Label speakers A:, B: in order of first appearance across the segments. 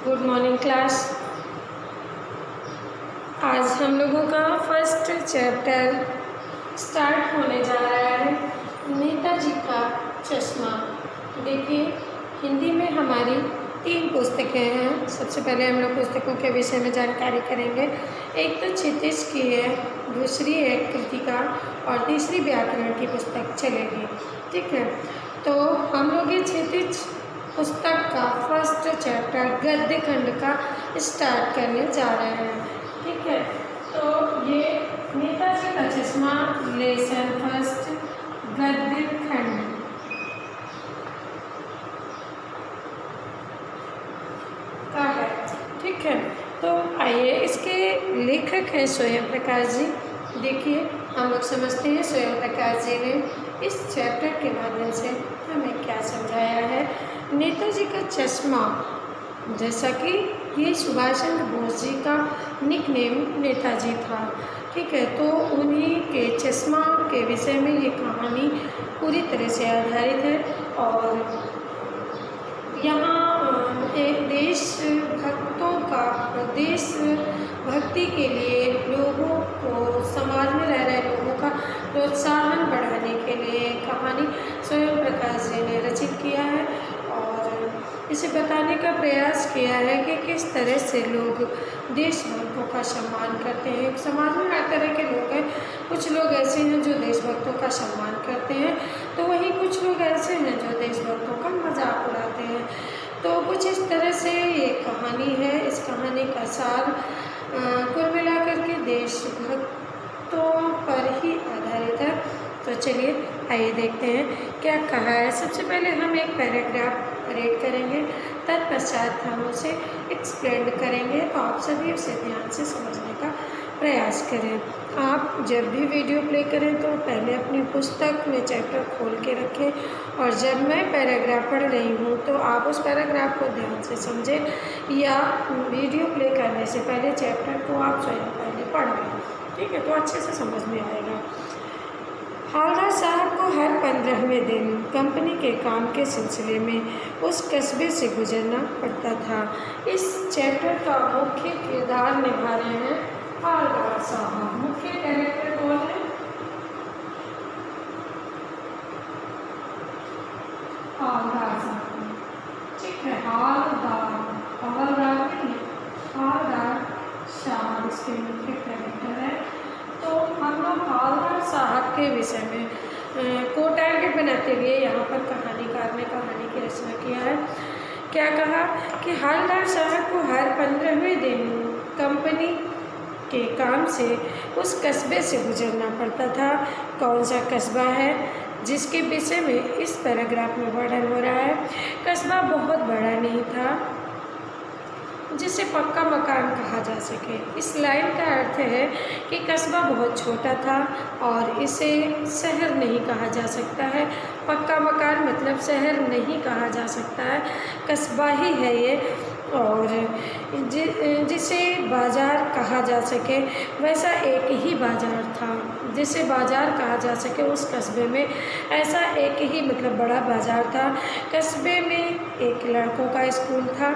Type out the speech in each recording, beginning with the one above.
A: Good morning class. आज हम लोगों का फर्स्ट चैप्टर स्टार्ट होने जा रहा है, नेताजी का चश्मा। देखिए, हिंदी में हमारी 3 पुस्तकें हैं। सबसे पहले हम लोग पुस्तकों के विषय में जानकारी करेंगे। एक तो क्षितिज की है, दूसरी है कृतिका और तीसरी व्याकरण की पुस्तक चलेगी। ठीक है, तो हम लोग ये क्षितिज पुस्तक का फर्स्ट चैप्टर गद्य खंड का स्टार्ट करने जा रहे हैं। ठीक है, तो ये नेताजी का चश्मा लेसन फर्स्ट गद्य खंड का है। ठीक है, तो आइए, इसके लेखक हैं स्वयं प्रकाश जी। देखिए, हम लोग समझते हैं स्वयं प्रकाश जी ने इस चैप्टर के माध्यम से हमें क्या समझाया है। नेताजी का चश्मा, जैसा कि ये सुभाष चंद्र बोस जी का निकनेम नेताजी था। ठीक है, तो उन्हीं के चश्मा के विषय में ये कहानी पूरी तरह से आधारित है। और यहाँ देशभक्ति के लिए लोगों को, समाज में रह रहे लोगों का प्रोत्साहन बढ़ाने के लिए कहानी स्वयं प्रकाश जी ने रचित किया है और इसे बताने का प्रयास किया है कि किस तरह से लोग देशभक्तों का सम्मान करते हैं। समाज में हर तरह के लोग हैं। कुछ लोग ऐसे हैं जो देशभक्तों का सम्मान करते हैं, तो वहीं कुछ लोग ऐसे हैं जो देशभक्तों का मजाक उड़ाते हैं। तो कुछ इस तरह से ये कहानी है। इस कहानी का सार कुल मिलाकर के देशभक्तों पर ही आधारित है। तो चलिए, आइए देखते हैं क्या कहा है। सबसे पहले हम एक पैराग्राफ रीड करेंगे, तत्पश्चात हम उसे एक्सप्लेन करेंगे। तो आप सभी उसे ध्यान से समझने का प्रयास करें। आप जब भी वीडियो प्ले करें तो पहले अपनी पुस्तक में चैप्टर खोल के रखें और जब मैं पैराग्राफ पढ़ रही हूँ तो आप उस पैराग्राफ को ध्यान से समझें, या वीडियो प्ले करने से पहले चैप्टर को आप स्वयं पहले पढ़ लें। ठीक है, तो अच्छे से समझ में आएगा। हवलदार साहब को हर 15वें दिन कंपनी के काम के सिलसिले में उस कस्बे से गुजरना पड़ता था। इस चैप्टर का मुख्य किरदार निभा रहे हैं हवलदार साहब। मुख्य कैरेक्टर कौन है? हवलदार साहब। ठीक है, हवलदार साहब इसके मुख्य कैरेक्टर है। तो हम लोग हवलदार साहब के विषय में को टारगेट बनाते हुए यहाँ पर कहानीकार ने कहानी की रचना किया है। क्या कहा कि हवलदार साहब को हर 15वें दिन कंपनी के काम से उस कस्बे से गुजरना पड़ता था। कौन सा कस्बा है जिसके विषय में इस पैराग्राफ में वर्णन हो रहा है? कस्बा बहुत बड़ा नहीं था जिसे पक्का मकान कहा जा सके। इस लाइन का अर्थ है कि कस्बा बहुत छोटा था और इसे शहर नहीं कहा जा सकता है। पक्का मकान मतलब शहर नहीं कहा जा सकता है, कस्बा ही है ये। और जिसे बाज़ार कहा जा सके, वैसा एक ही बाज़ार था जिसे बाज़ार कहा जा सके। उस कस्बे में ऐसा एक ही मतलब बड़ा बाज़ार था। कस्बे में एक लड़कों का स्कूल था,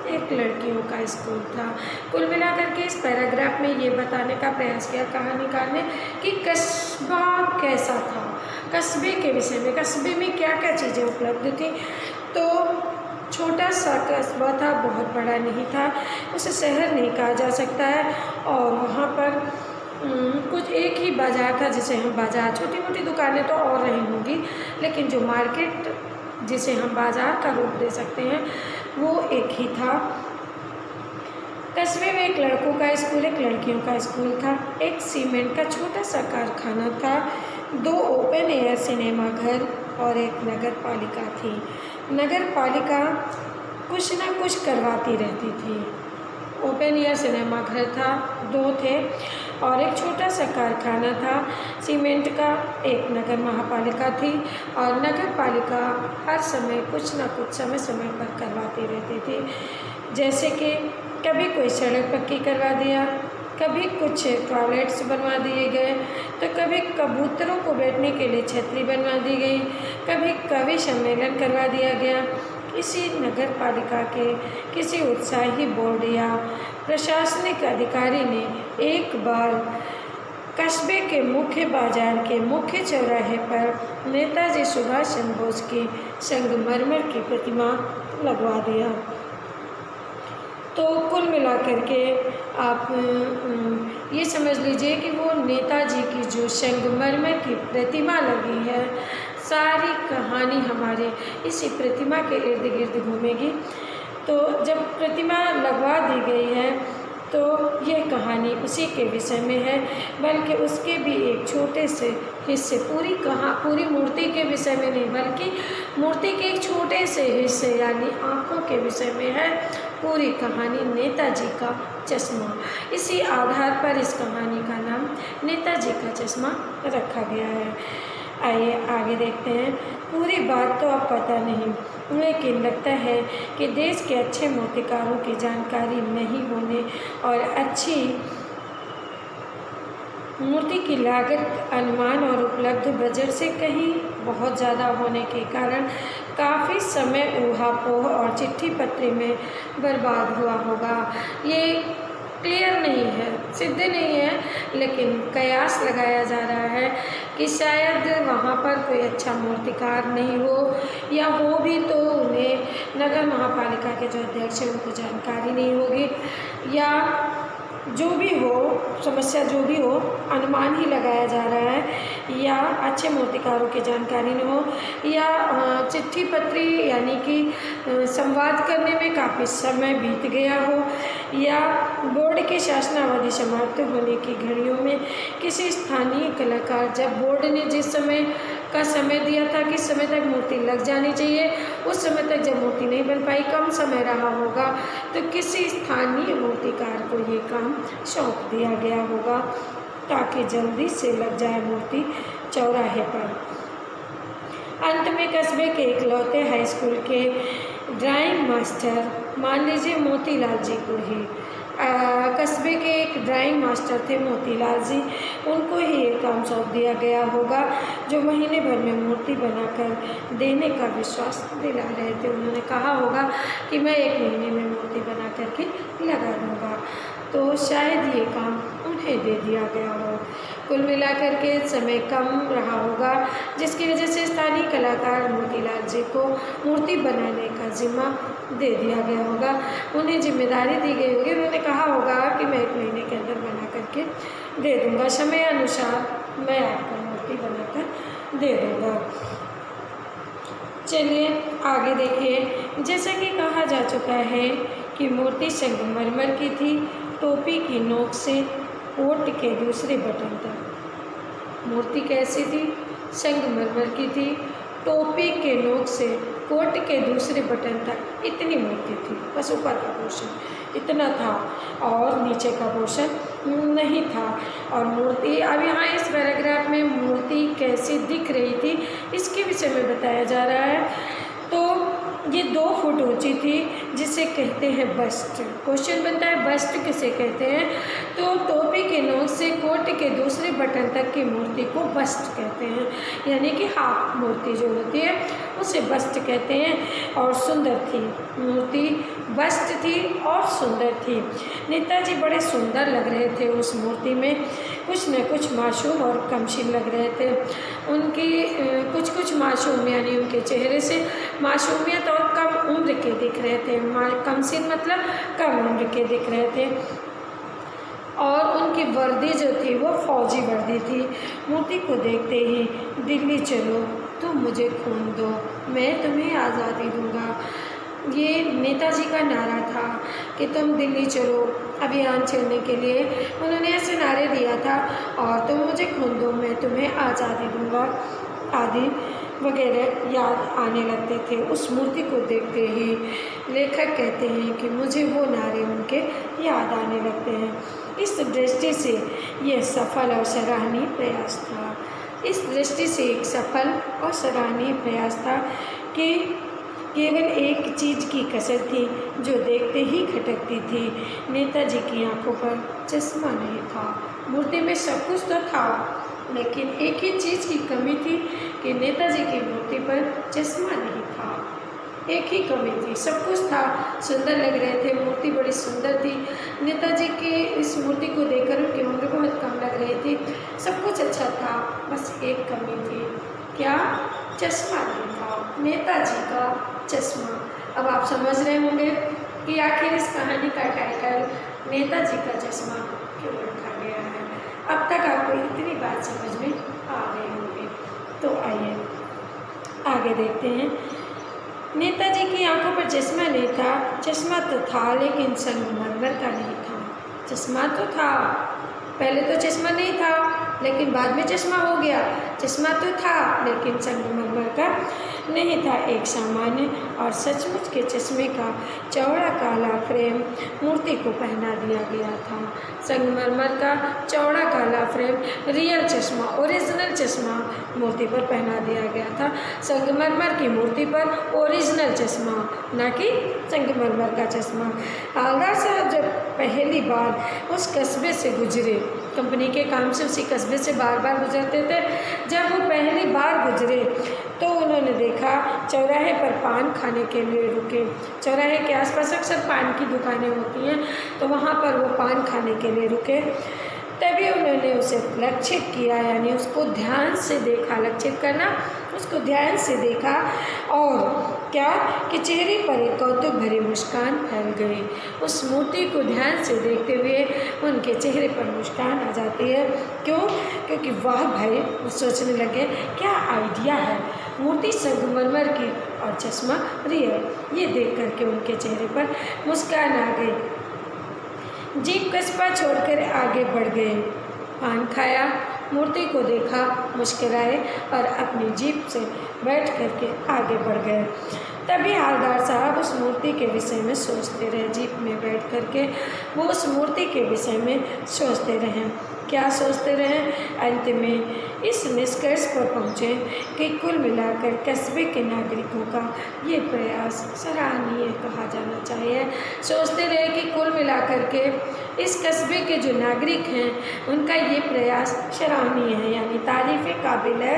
A: एक लड़कियों का स्कूल था। कुल मिलाकर के इस पैराग्राफ में ये बताने का प्रयास किया कहानीकार ने कि कस्बा कैसा था, कस्बे के विषय में, कस्बे में क्या क्या चीज़ें उपलब्ध थी। तो छोटा सा कस्बा था, बहुत बड़ा नहीं था, उसे शहर नहीं कहा जा सकता है। और वहाँ पर कुछ एक ही बाज़ार था जिसे हम बाज़ार, छोटी मोटी दुकानें तो और नहीं होंगी, लेकिन जो मार्केट जिसे हम बाज़ार का रूप दे सकते हैं वो एक ही था। कस्बे में एक लड़कों का स्कूल, एक लड़कियों का स्कूल था। एक सीमेंट का छोटा सा कारखाना था, 2 ओपन एयर सिनेमा घर और एक नगर पालिका थी। नगर पालिका कुछ न कुछ करवाती रहती थी। ओपन एयर सिनेमा घर था, 2 थे, और एक छोटा सा कारखाना था सीमेंट का। एक नगर महापालिका थी और नगर पालिका हर समय कुछ न कुछ समय पर करवाती रहती थी। जैसे कि कभी कोई सड़क पक्की करवा दिया, कभी कुछ टॉयलेट्स बनवा दिए गए, तो कभी कबूतरों को बैठने के लिए छतरी बनवा दी गई, कभी कवि सम्मेलन करवा दिया गया। किसी नगर पालिका के किसी उत्साही बोर्ड या प्रशासनिक अधिकारी ने एक बार कस्बे के मुख्य बाजार के मुख्य चौराहे पर नेताजी सुभाष चंद्र बोस की संगमरमर की प्रतिमा लगवा दिया। तो कुल मिलाकर के आप ये समझ लीजिए कि वो नेताजी की जो संगमरमर की प्रतिमा लगी है, सारी कहानी हमारे इसी प्रतिमा के इर्द गिर्द घूमेगी। तो जब प्रतिमा लगवा दी गई है तो ये कहानी उसी के विषय में है, बल्कि उसके भी एक छोटे से हिस्से, पूरी मूर्ति के विषय में नहीं, बल्कि मूर्ति के एक छोटे से हिस्से यानी आँखों के विषय में है पूरी कहानी नेताजी का चश्मा। इसी आधार पर इस कहानी का नाम नेताजी का चश्मा रखा गया है। आइए आगे देखते हैं। पूरी बात तो अब पता नहीं, लेकिन लगता है कि देश के अच्छे मूर्तिकारों की जानकारी नहीं होने और अच्छी मूर्ति की लागत, अनुमान और उपलब्ध बजट से कहीं बहुत ज़्यादा होने के कारण काफ़ी समय ऊहापोह और चिट्ठी पत्री में बर्बाद हुआ होगा। ये क्लियर नहीं है, सिद्ध नहीं है, लेकिन कयास लगाया जा रहा है कि शायद वहाँ पर कोई अच्छा मूर्तिकार नहीं हो, या हो भी तो उन्हें नगर महापालिका के जो अध्यक्ष हैं उनको जानकारी नहीं होगी, या जो भी हो, समस्या जो भी हो, अनुमान ही लगाया जा रहा है, या अच्छे मूर्तिकारों की जानकारी न हो, या चिट्ठी पत्री यानी कि संवाद करने में काफ़ी समय बीत गया हो, या बोर्ड के शासनावधि समाप्त होने की घड़ियों में किसी स्थानीय कलाकार, जब बोर्ड ने जिस समय का समय दिया था कि समय तक मूर्ति लग जानी चाहिए, उस समय तक जब मूर्ति नहीं बन पाई, कम समय रहा होगा, तो किसी स्थानीय मूर्तिकार को ये काम सौंप दिया गया होगा ताकि जल्दी से लग जाए मूर्ति चौराहे पर। अंत में कस्बे के इकलौते हाई स्कूल के ड्राइंग मास्टर, मान लीजिए मोतीलाल जी को ही, कस्बे के एक ड्राइंग मास्टर थे मोतीलाल जी, उनको ही ये काम सौंप दिया गया होगा, जो महीने भर में मूर्ति बनाकर देने का विश्वास दिला रहे थे। उन्होंने कहा होगा कि मैं 1 महीने में मूर्ति बना करके लगा दूँगा, तो शायद ये काम उन्हें दे दिया गया हो। कुल मिलाकर के समय कम रहा होगा, जिसकी वजह से स्थानीय कलाकार मोतीलाल जी को मूर्ति बनाने का जिम्मा दे दिया गया होगा, उन्हें जिम्मेदारी दी गई होगी। उन्होंने कहा होगा कि मैं 1 महीने के अंदर बना करके दे दूँगा, समय अनुसार मैं आपको मूर्ति बनाकर दे दूँगा। चलिए आगे देखिए। जैसा कि कहा जा चुका है कि मूर्ति संगमरमर की थी, टोपी की नोक से कोट के दूसरे बटन तक। मूर्ति कैसी थी? संगमरमर की थी, टोपी के नोक से कोट के दूसरे बटन तक इतनी मूर्ति थी, बस ऊपर का पोर्शन इतना था और नीचे का पोर्शन नहीं था। और मूर्ति, अब यहाँ इस पैराग्राफ में मूर्ति कैसी दिख रही थी इसके विषय में बताया जा रहा है। तो ये 2 फुट ऊंची थी, जिसे कहते हैं बस्ट। क्वेश्चन बनता है बस्ट किसे कहते हैं? तो टोपी के नोक से कोट के दूसरे बटन तक की मूर्ति को बस्ट कहते हैं, यानी कि हाफ मूर्ति जो होती है उसे बस्ट कहते हैं। और सुंदर थी मूर्ति, बस्ट थी और सुंदर थी। नेताजी बड़े सुंदर लग रहे थे उस मूर्ति में, कुछ न कुछ मासूम और कमशीन लग रहे थे। उनकी कुछ मासूम यानी उनके चेहरे से मासूमियत और कम उम्र के दिख रहे थे। कमशीन मतलब कम उम्र के दिख रहे थे। और उनकी वर्दी जो थी वो फौजी वर्दी थी। मूर्ति को देखते ही दिल्ली चलो, तुम मुझे खून दो, मैं तुम्हें आज़ादी दूंगा, ये नेताजी का नारा था कि तुम दिल्ली चलो अभियान चलने के लिए। उन्होंने ऐसे नारे दिया था, और तुम मुझे खून दो, मैं तुम्हें आज़ादी दूंगा आदि वगैरह याद आने लगते थे। उस मूर्ति को देखते ही लेखक कहते हैं कि मुझे वो नारे उनके याद आने लगते हैं। इस दृष्टि से यह सफल और सराहनीय प्रयास था। इस दृष्टि से एक सफल और सराहनीय प्रयास था कि केवल एक चीज़ की कसर थी जो देखते ही खटकती थी। नेताजी की आंखों पर चश्मा नहीं था। मूर्ति में सब कुछ तो था, लेकिन एक ही चीज़ की कमी थी कि नेताजी की मूर्ति पर चश्मा नहीं था। एक ही कमी थी, सब कुछ था, सुंदर लग रहे थे, मूर्ति बड़ी सुंदर थी। नेताजी की इस मूर्ति को देखकर उनकी उम्र बहुत कम लग रही थी, सब कुछ अच्छा था, बस एक कमी थी। क्या? चश्मा नहीं था, नेताजी का चश्मा। अब आप समझ रहे होंगे कि आखिर इस कहानी का टाइटल नेताजी का चश्मा क्यों रखा गया है। अब तक आपको इतनी बात समझ में आ गई होगी। तो आइए आगे देखते हैं। नेताजी की आंखों पर चश्मा नहीं था, चश्मा तो था लेकिन संगमरमर का नहीं था। चश्मा तो था, पहले तो चश्मा नहीं था लेकिन बाद में चश्मा हो गया। चश्मा तो था लेकिन संगमरमर का नहीं था। एक सामान्य और सचमुच के चश्मे का चौड़ा काला फ्रेम मूर्ति को पहना दिया गया था। संगमरमर का चौड़ा काला फ्रेम रियल चश्मा, ओरिजिनल चश्मा मूर्ति पर पहना दिया गया था। संगमरमर की मूर्ति पर ओरिजिनल चश्मा, ना कि संगमरमर का चश्मा। हवलदार साहब जब पहली बार उस कस्बे से गुजरे, कंपनी के काम से उसी कस्बे से बार बार गुजरते थे, जब वो पहली बार गुजरे तो उन्होंने देखा चौराहे पर पान खाने के लिए रुके। चौराहे के आसपास अक्सर पान की दुकानें होती हैं, तो वहाँ पर वो पान खाने के लिए रुके। तभी उन्होंने उसे लक्षित किया, यानी उसको ध्यान से देखा। लक्षित करना, उसको ध्यान से देखा और क्या कि चेहरे पर एक कौतुक भरी मुस्कान फैल गई। उस मूर्ति को ध्यान से देखते हुए उनके चेहरे पर मुस्कान आ जाती है। क्यों? क्योंकि वाह भाई, वो सोचने लगे क्या आइडिया है, मूर्ति संगमरमर की और चश्मा रियल। ये देख करके उनके चेहरे पर मुस्कान आ गई। जीप कस्बा छोड़कर आगे बढ़ गए। पान खाया, मूर्ति को देखा, मुस्कुराए और अपनी जीप से बैठ करके आगे बढ़ गए। तभी हवलदार साहब उस मूर्ति के विषय में सोचते रहे। जीप में बैठ करके वो उस मूर्ति के विषय में सोचते रहे। क्या सोचते रहे? अंत में इस निष्कर्ष पर पहुँचे कि कुल मिलाकर कस्बे के नागरिकों का ये प्रयास सराहनीय कहा जाना चाहिए। सोचते रहे कि कुल मिलाकर के इस कस्बे के जो नागरिक हैं उनका ये प्रयास सराहनीय है, यानी तारीफ़ काबिल है।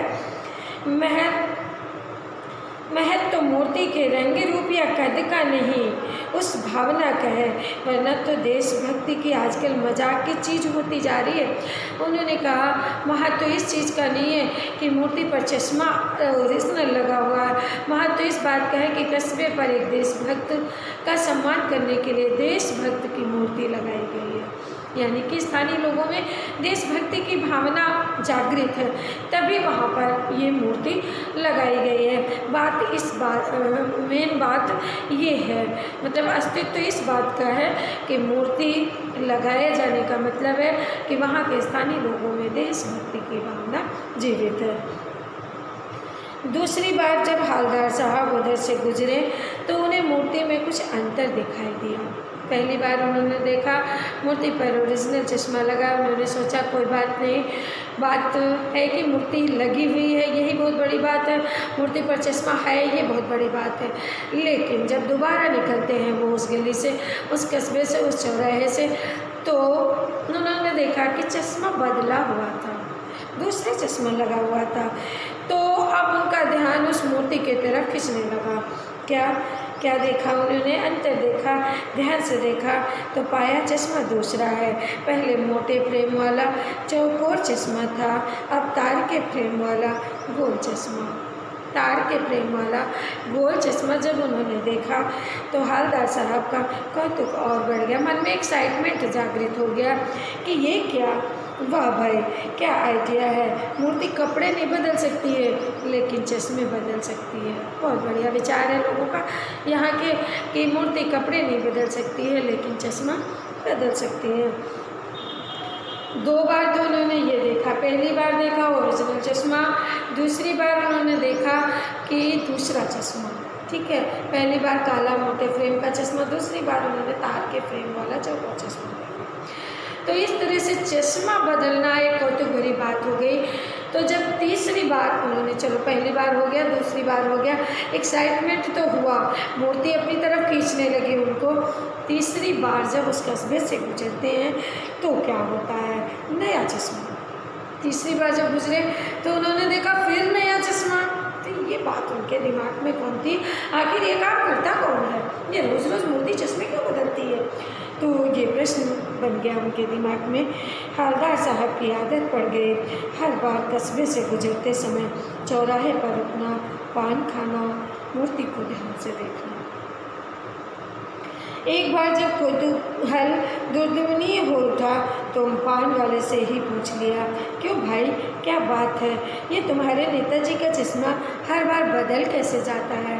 A: महत्व तो मूर्ति के रंग रूप या कद का नहीं, उस भावना का है, वरना तो देशभक्ति की आजकल मजाक की चीज़ होती जा रही है। उन्होंने कहा महत्व तो इस चीज़ का नहीं है कि मूर्ति पर चश्मा ओरिजिनल लगा हुआ है, महत्व तो इस बात का है कि कस्बे पर एक देशभक्त का सम्मान करने के लिए देशभक्त की मूर्ति लगाई गई है, यानी कि स्थानीय लोगों में देशभक्ति की भावना जागृत है, तभी वहाँ पर ये मूर्ति लगाई गई है। मेन बात ये है, मतलब अस्तित्व इस बात का है कि मूर्ति लगाए जाने का मतलब है कि वहाँ के स्थानीय लोगों में देशभक्ति की भावना जीवित है। दूसरी बार जब हवलदार साहब उधर से गुजरे तो उन्हें मूर्ति में कुछ अंतर दिखाई दिया। पहली बार उन्होंने देखा मूर्ति पर ओरिजिनल चश्मा लगा, उन्होंने सोचा कोई बात नहीं, बात है कि मूर्ति लगी हुई है, यही बहुत बड़ी बात है, मूर्ति पर चश्मा है ये बहुत बड़ी बात है। लेकिन जब दोबारा निकलते हैं वो उस गली से, उस कस्बे से, उस चौराहे से, तो उन्होंने देखा कि चश्मा बदला हुआ था, दूसरा चश्मा लगा हुआ था। तो अब उनका ध्यान उस मूर्ति की तरफ खिंचने लगा। क्या देखा उन्होंने? अंतर देखा, ध्यान से देखा तो पाया चश्मा दूसरा है। पहले मोटे फ्रेम वाला चौकोर चश्मा था, अब तार के फ्रेम वाला गोल चश्मा। तार के फ्रेम वाला गोल चश्मा जब उन्होंने देखा तो हवलदार साहब का कौतुक और बढ़ गया, मन में एक्साइटमेंट जागृत हो गया कि ये क्या, वाह भाई क्या आइडिया है, मूर्ति कपड़े नहीं बदल सकती है लेकिन चश्मे बदल सकती है। बहुत बढ़िया विचार है लोगों का यहाँ के कि मूर्ति कपड़े नहीं बदल सकती है लेकिन चश्मा बदल सकती है। दो बार तो उन्होंने ये देखा, पहली बार देखा ओरिजिनल चश्मा, दूसरी बार उन्होंने देखा कि दूसरा चश्मा। ठीक है, पहली बार काला मोटे फ्रेम का चश्मा, दूसरी बार उन्होंने तार के फ्रेम वाला चौकोर चश्मा देखा। तो इस तरह से चश्मा बदलना एक कौतुक भरी बात हो गई। तो जब तीसरी बार उन्होंने, चलो पहली बार हो गया, दूसरी बार हो गया, एक्साइटमेंट तो हुआ, मूर्ति अपनी तरफ खींचने लगी उनको। तीसरी बार जब उस कस्बे से गुजरते हैं तो क्या होता है, नया चश्मा। तीसरी बार जब गुजरे तो उन्होंने देखा फिर नया चश्मा। तो ये बात उनके दिमाग में कौन थी, आखिर ये काम करता कौन है, ये रोज़ रोज़ मूर्ति चश्मे क्यों बदलती है। तो ये प्रश्न बन गया उनके दिमाग में। हवलदार साहब की आदत पड़ गई हर बार कस्बे से गुजरते समय चौराहे पर रुकना, पान खाना, मूर्ति को ध्यान से देखना। एक बार जब कौतूहल दुर्दमनीय हो उठा तो पान वाले से ही पूछ लिया, क्यों भाई क्या बात है, ये तुम्हारे नेताजी का चश्मा हर बार बदल कैसे जाता है।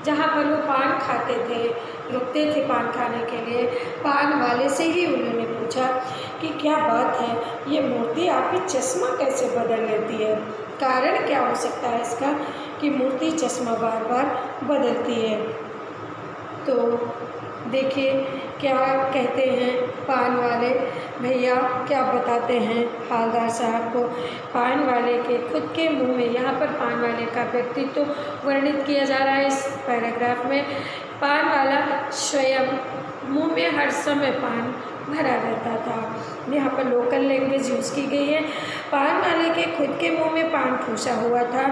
A: जहाँ पर वो पान खाते थे, रुकते थे पान खाने के लिए, पान वाले से ही उन्होंने पूछा कि क्या बात है, ये मूर्ति आपकी चश्मा कैसे बदल लेती है, कारण क्या हो सकता है इसका कि मूर्ति चश्मा बार बार बदलती है। तो देखिए क्या कहते हैं पान वाले भैया, क्या बताते हैं हवलदार साहब को। पान वाले के खुद के मुंह में, यहाँ पर पान वाले का व्यक्तित्व वर्णित किया जा रहा है इस पैराग्राफ में। पान वाला स्वयं मुंह में हर समय पान भरा रहता था। यहाँ पर लोकल लैंग्वेज यूज़ की गई है। पान वाले के खुद के मुंह में पान ठूसा हुआ था।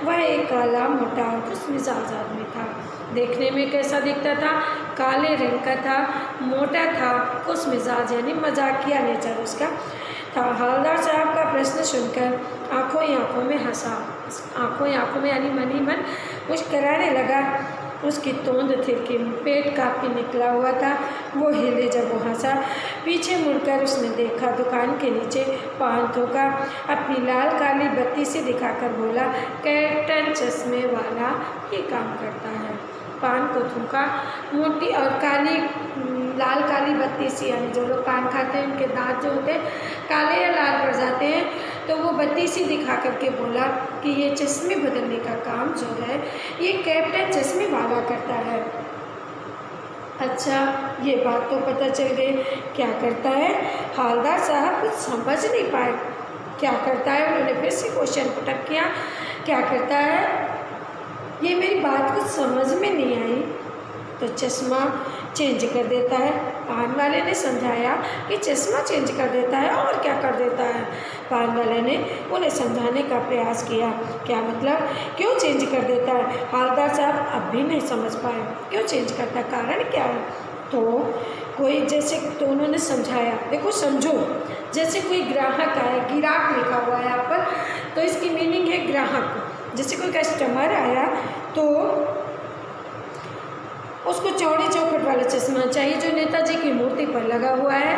A: वह एक काला मोटा खुशमिजाज आदमी था। देखने में कैसा दिखता था, काले रंग का था, मोटा था, खुशमिजाज यानी मजाकिया नेचर उसका था। हवलदार साहब का प्रश्न सुनकर आंखों ही आंखों में हंसा, आंखों ही आंखों में यानी मन ही मन मुस्कराने लगा। उसकी तोंद थिरकी, पेट काफ़ी निकला हुआ था। वो हिले जब वो हंसा। पीछे मुड़कर उसने देखा, दुकान के नीचे पान थूका, अपनी लाल काली बत्ती से दिखाकर बोला, कैप्टन चश्मे वाला ये काम करता है। पान को थूका, मोटी और काली लाल काली बत्ती सी, यानी जो लोग पान खाते हैं उनके दांत जो होते हैं काले या लाल पड़ जाते हैं, तो वो बत्ती सी दिखा करके बोला कि ये चश्मे बदलने का काम जो है ये कैप्टन चश्मे वाला करता है। अच्छा, ये बात तो पता चल गई। क्या करता है? हवलदार साहब कुछ समझ नहीं पाए। क्या करता है? उन्होंने फिर से क्वेश्चन पुटअप किया, क्या करता है? ये मेरी बात कुछ समझ में नहीं आई। तो चश्मा चेंज कर देता है। पान वाले ने समझाया कि चश्मा चेंज कर देता है, और क्या कर देता है। पान वाले ने उन्हें समझाने का प्रयास किया, क्या मतलब, क्यों चेंज कर देता है। हवलदार साहब अब भी नहीं समझ पाए क्यों चेंज करता है, कारण क्या है। तो कोई जैसे, तो उन्होंने समझाया, देखो समझो, जैसे कोई ग्राहक आया, गिराक लिखा हुआ है यहाँ पर, तो इसकी मीनिंग है ग्राहक। जैसे कोई कस्टमर आया तो उसको चौड़ी चौखट वाला चश्मा चाहिए जो नेताजी की मूर्ति पर लगा हुआ है।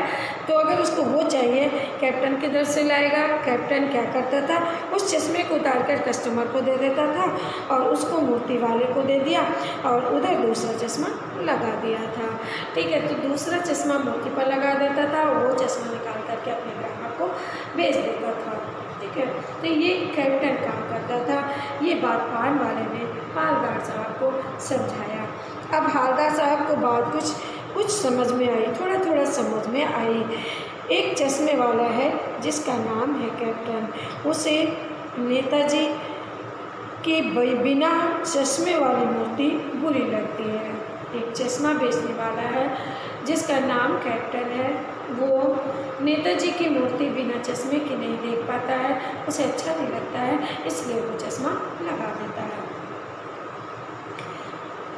A: तो अगर उसको वो चाहिए, कैप्टन किधर से लाएगा। कैप्टन क्या करता था, उस चश्मे को उतार कर कस्टमर को दे देता था और उसको मूर्ति वाले को दे दिया और उधर दूसरा चश्मा लगा दिया था। ठीक है, तो दूसरा चश्मा मूर्ति पर लगा देता था और वो चश्मा निकाल करके अपने ग्राहक को बेच देता था। ठीक है, तो ये कैप्टन काम करता था। ये बात पान वाले ने हवलदार साहब को समझाया। अब हवलदार साहब को बात कुछ समझ में आई, थोड़ा थोड़ा समझ में आई। एक चश्मे वाला है जिसका नाम है कैप्टन, उसे नेताजी के बिना चश्मे वाली मूर्ति बुरी लगती है। एक चश्मा बेचने वाला है जिसका नाम कैप्टन है, वो नेताजी की मूर्ति बिना चश्मे की नहीं देख पाता है, उसे अच्छा नहीं लगता है, इसलिए वो चश्मा लगा देता है।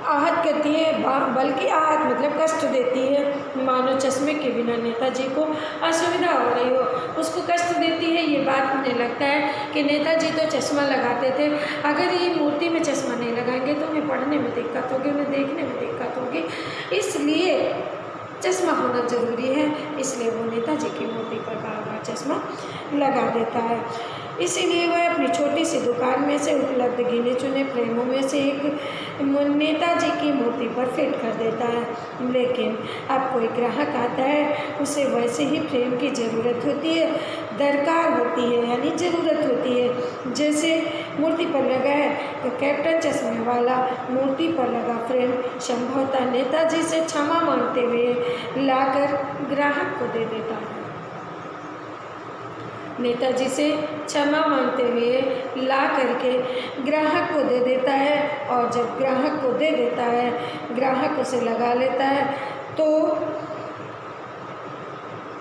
A: आहत करती है, बल्कि आहत मतलब कष्ट देती है, मानो चश्मे के बिना नेताजी को असुविधा हो रही हो, उसको कष्ट देती है। ये बात उन्हें लगता है कि नेताजी तो चश्मा लगाते थे, अगर ये मूर्ति में चश्मा नहीं लगाएंगे तो उन्हें पढ़ने में दिक्कत होगी, उन्हें देखने में दिक्कत होगी, इसलिए चश्मा होना ज़रूरी है। इसलिए वो नेताजी की मूर्ति पर बार बार चश्मा लगा देता है। इसीलिए वह अपनी छोटी सी दुकान में से उपलब्ध गिने चुने फ्रेमों में से एक नेताजी की मूर्ति पर फिट कर देता है। लेकिन अब कोई ग्राहक आता है, उसे वैसे ही फ्रेम की ज़रूरत होती है, दरकार होती है, यानी ज़रूरत होती है। जैसे मूर्ति पर लगा है तो कैप्टन चश्मे वाला मूर्ति पर लगा फ्रेम संभवतः नेताजी से क्षमा मांगते हुए लाकर ग्राहक को दे देता है। नेताजी से क्षमा मांगते हुए ला करके ग्राहक को दे देता है, और जब ग्राहक को दे देता है, ग्राहक उसे लगा लेता है, तो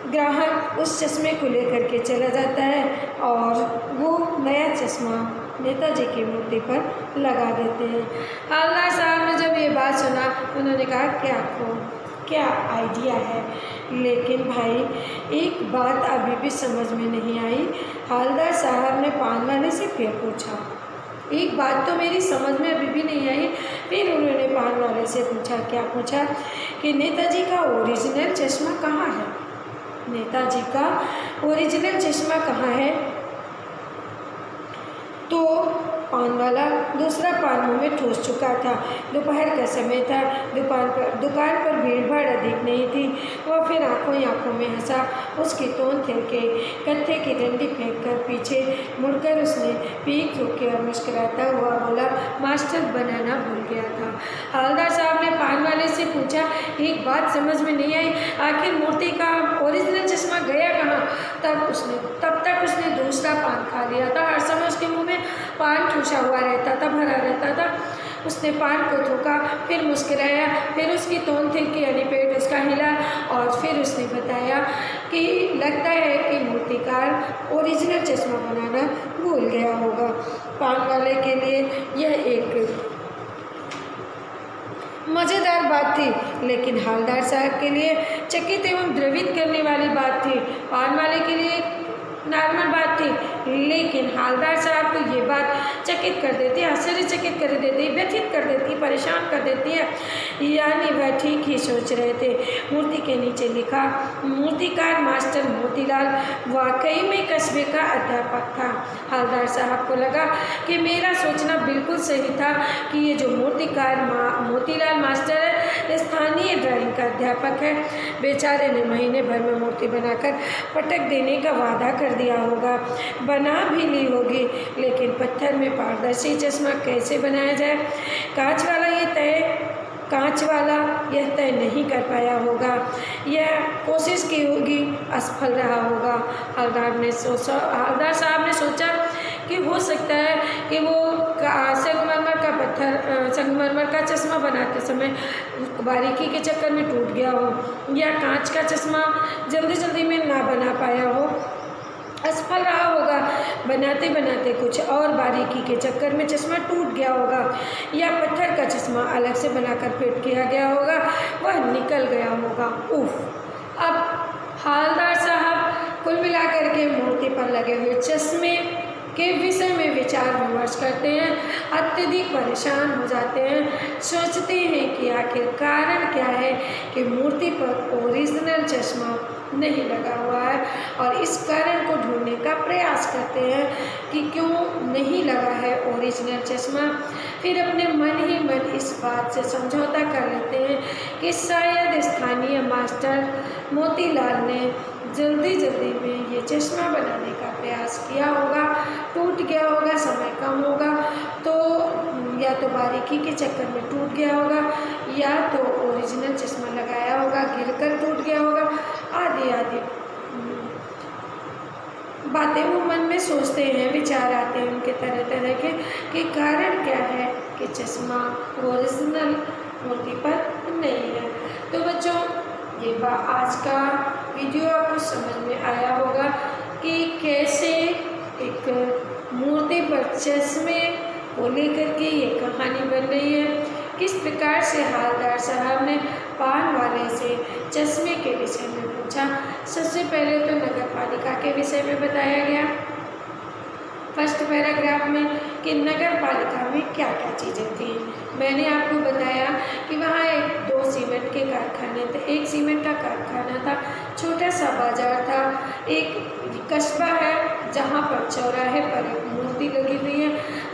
A: ग्राहक उस चश्मे को लेकर के चला जाता है और वो नया चश्मा नेताजी की मूर्ति पर लगा देते हैं। हवलदार साहब ने जब ये बात सुना, उन्होंने कहा कि आपको क्या आइडिया है, लेकिन भाई एक बात अभी भी समझ में नहीं आई। हवलदार साहब ने पान वाले से फिर पूछा, एक बात तो मेरी समझ में अभी भी नहीं आई। फिर उन्होंने पान वाले से पूछा, क्या पूछा कि नेताजी का ओरिजिनल चश्मा कहाँ है, नेताजी का ओरिजिनल चश्मा कहाँ है। तो पान वाला दूसरा पान मुँह में ठूस चुका था। दोपहर का समय था, दुकान पर भीड़ भाड़ अधिक नहीं थी। वह फिर आंखों ही आंखों में हंसा। उसकी तोंद थिरके, कत्थे की डंडी फेंक कर पीछे मुड़कर उसने पीक थूके और मुस्कुराता हुआ बोला, मास्टर बनाना भूल गया था। हवलदार साहब ने पान वाले से पूछा, एक बात समझ में नहीं आई, आखिर मूर्ति का ओरिजिनल चश्मा गया कहाँ। तब तक उसने दूसरा पान खा लिया था। हर समय उसके मुँह में पान ठूसा हुआ रहता था, भरा रहता था। उसने पान को थूका, फिर मुस्कुराया, फिर उसकी तोंद थिरकी यानी पेट उसका हिला और फिर उसने बताया कि लगता है कि मूर्तिकार ओरिजिनल चश्मा बनाना भूल गया होगा। पान वाले के लिए यह एक मज़ेदार बात थी, लेकिन हवलदार साहब के लिए चकित एवं द्रवित करने वाली बात थी। पान वाले के लिए नॉर्मल बात थी, लेकिन हवलदार साहब को ये बात चकित कर देती, आश्चर्यचकित कर देती, व्यथित कर देती, परेशान कर देती है। यानी वह ठीक ही सोच रहे थे। मूर्ति के नीचे लिखा, मूर्तिकार मास्टर मोतीलाल वाकई में कस्बे का अध्यापक था। हवलदार साहब को लगा कि मेरा सोचना बिल्कुल सही था कि ये जो मूर्तिकार मोतीलाल मास्टर है, स्थानीय ड्राइंग का अध्यापक है। बेचारे ने महीने भर में मूर्ति बनाकर पटक देने का वादा कर दिया होगा, बना भी ली होगी, लेकिन पत्थर में पारदर्शी चश्मा कैसे बनाया जाए, कांच वाला यह तय नहीं कर पाया होगा। यह कोशिश की होगी, असफल रहा होगा। हवलदार साहब ने सोचा कि हो सकता है कि वो संगमरमर का चश्मा बनाते समय बारीकी के चक्कर में टूट गया हो, या कांच का चश्मा जल्दी में ना बना पाया हो, असफल रहा होगा। बनाते बनाते कुछ और बारीकी के चक्कर में चश्मा टूट गया होगा, या पत्थर का चश्मा अलग से बनाकर फिट किया गया होगा, वह निकल गया होगा। उफ। अब हवलदार साहब कुल मिलाकर के मूर्ति पर लगे हुए चश्मे के विषय में विचार विमर्श करते हैं, अत्यधिक परेशान हो जाते हैं, सोचते हैं कि आखिर कारण क्या है कि मूर्ति पर ओरिजिनल चश्मा नहीं लगा हुआ है, और इस कारण को ढूंढने का प्रयास करते हैं कि क्यों नहीं लगा है ओरिजिनल चश्मा। फिर अपने मन ही मन इस बात से समझौता कर लेते हैं कि शायद स्थानीय मास्टर मोतीलाल ने जल्दी में ये चश्मा बनाने का प्रयास किया होगा, टूट गया होगा, समय कम होगा तो या तो बारीकी के चक्कर में टूट गया होगा, या तो ओरिजिनल चश्मा लगाया होगा, गिरकर टूट गया होगा, आदि बातें वो मन में सोचते हैं, विचार आते हैं उनके तरह के कि कारण क्या है कि चश्मा ओरिजिनल मूर्ति पर नहीं है। तो बच्चों, ये आज का वीडियो आपको समझ में आया होगा कि कैसे एक मूर्ति पर चश्मे को लेकर के ये कहानी बन रही है, किस प्रकार से हवलदार साहब ने पान वाले से चश्मे के विषय में पूछा। सबसे पहले तो नगर पालिका के विषय में बताया गया फर्स्ट पैराग्राफ में कि नगर पालिका में क्या क्या चीज़ें थी। मैंने आपको बताया कि वहाँ 2 सीमेंट के कारखाने थे, एक सीमेंट का कारखाना था, छोटा सा बाजार था, एक कस्बा है जहाँ पर चौराहे पर एक मूर्ति लगी हुई है।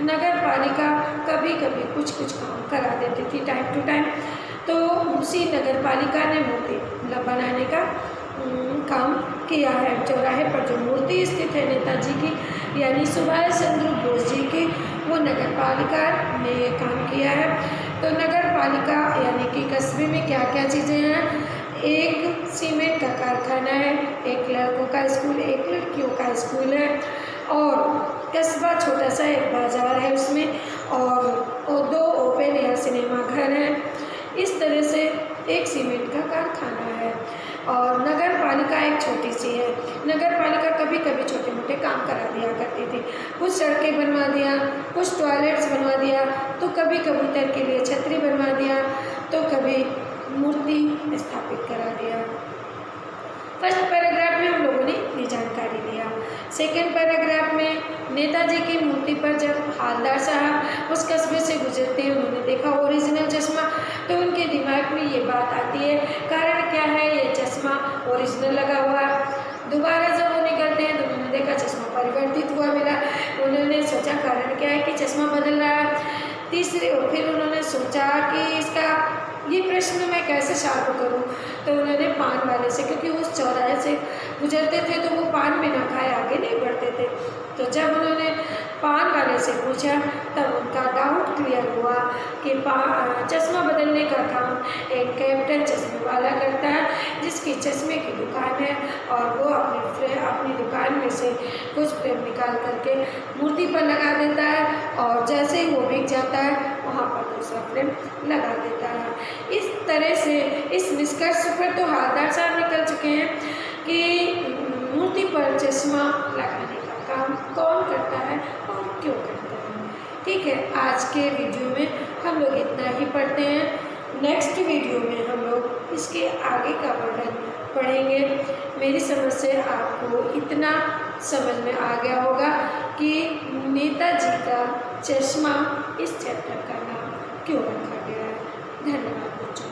A: नगर पालिका कभी कभी कुछ काम करा देती थी टाइम टू टाइम, तो उसी नगर पालिका ने मूर्ति बनाने का काम किया है। चौराहे पर जो मूर्ति स्थित है नेताजी की यानी सुभाष चंद्र बोस जी की, वो नगर पालिका ने ये काम किया है। तो नगर पालिका यानी कि कस्बे में क्या क्या चीज़ें हैं, एक सीमेंट का कारखाना है, एक लड़कों का स्कूल, एक लड़कियों का स्कूल है, और कस्बा छोटा सा एक बाजार है उसमें, और 2 ओपन एयर सिनेमा घर हैं। इस तरह से एक सीमेंट का कारखाना है। और नगर पालिका एक छोटी सी है। नगर पालिका कभी कभी छोटे मोटे काम करा दिया करती थी, कुछ सड़कें बनवा दिया, कुछ टॉयलेट्स बनवा दिया, तो कभी कबूतर के लिए छतरी बनवा दिया, तो कभी मूर्ति स्थापित करा दिया। फर्स्ट पैराग्राफ में हम लोगों ने ये जानकारी लिया। सेकंड पैराग्राफ में नेताजी की मूर्ति पर जब हालदार साहब उस कस्बे से गुजरते हैं, उन्होंने देखा ओरिजिनल चश्मा, तो उनके दिमाग में ये बात आती है, कारण क्या है, ये चश्मा ओरिजिनल लगा हुआ है। दोबारा जब वो निकलते हैं तो उन्होंने देखा चश्मा परिवर्तित हुआ मिला। उन्होंने सोचा कारण क्या है कि चश्मा बदल रहा है। तीसरी फिर उन्होंने सोचा कि इसका ये प्रश्न मैं कैसे सॉल्व करूं, तो उन्होंने पान वाले से, क्योंकि उस चौराहे से गुजरते थे तो वो पान बिना खाए आगे नहीं बढ़ते थे, तो जब उन्होंने पान वाले से पूछा तब उनका डाउट क्लियर हुआ कि चश्मा बदलने का काम एक कैप्टन चश्मे वाला करता है, जिसकी चश्मे की दुकान है, और वो अपनी दुकान में से कुछ फ्रेम निकाल करके मूर्ति पर लगा देता है, और जैसे ही वो बिक जाता है वहाँ पर दूसरा फ्रेम लगा देता है। इस तरह से इस निष्कर्ष पर तो हालदार साहब निकल चुके हैं कि मूर्ति पर चश्मा लगाने का काम कौन करता है और क्यों करता है। ठीक है, आज के वीडियो में हम लोग इतना ही पढ़ते हैं। नेक्स्ट वीडियो में हम लोग इसके आगे का वर्णन पढ़ेंगे। मेरी समझ से आपको इतना समझ में आ गया होगा कि नेताजी का चश्मा इस चैप्टर का नाम क्यों रखा गया है। धन्यवाद बच्चों।